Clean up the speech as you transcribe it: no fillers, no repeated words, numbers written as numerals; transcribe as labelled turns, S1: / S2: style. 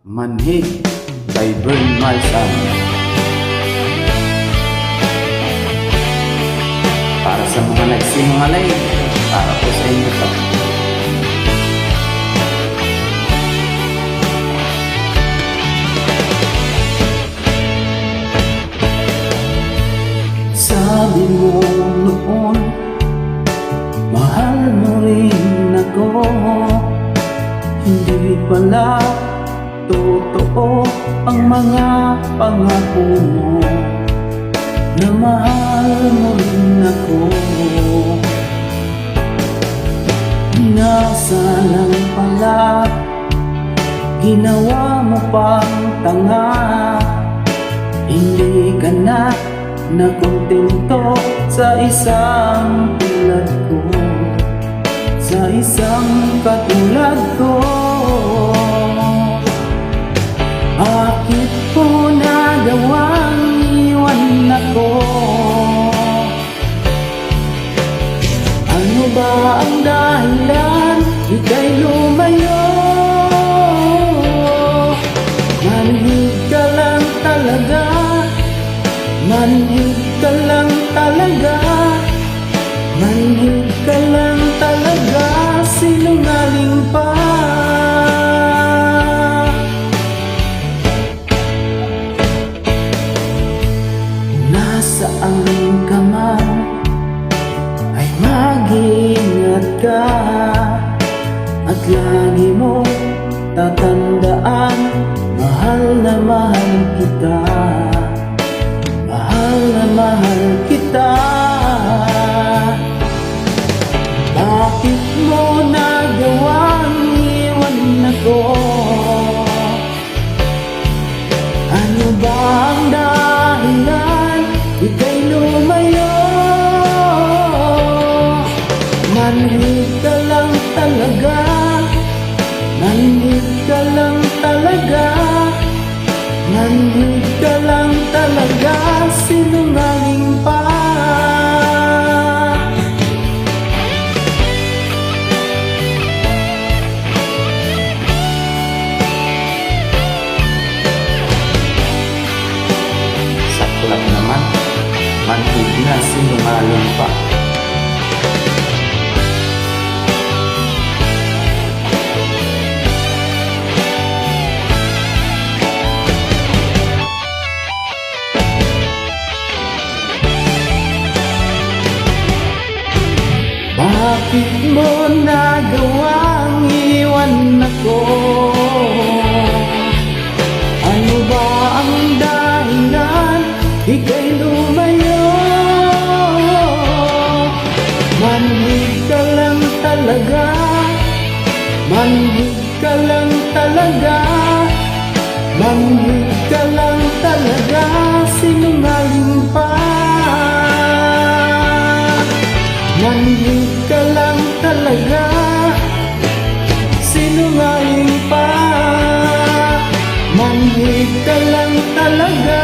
S1: Manhid kay Bern Marsan. Para sa mga nagsinungalay, para po sa inyo to. Sabi mo noon, mahal mo rin ako. Hindi pala totoo ang mga pangako mo, na mahal mo rin ako. Nasa lang pala, ginawa mo pang tanga. Hindi ka na nakontento sa isang tulad ko, sa isang katulad ko. Bakit ko nagawang iwan ako? Ano ba ang dahilan ika'y lumayo? Manhid ka lang talaga, manhid ka lang talaga, manhid ka lang talaga, sinungaling pa. Nasaan ka man ay mag-ingat ka, at lagi mo tatandaan, mahal na mahal kita, mahal na mahal kita. Bakit mo nagawang iwan ako? Ano ba ang dahilan ika'y lumayo? Manhid ka lang talaga, manhid ka lang talaga, manhid ka lang talaga, sinungaling pa. Sakto lang naman, manhid na, sinungaling pa. Bakit mo nagawang iwan ako? Ano ba ang dahilan ika'y lumayo? Manhid ka lang talaga, manhid ka lang talaga, manhid ka lang talaga, sinungaling pa. Manhid ka lang talaga, sinungaling pa. Manhid ka lang talaga.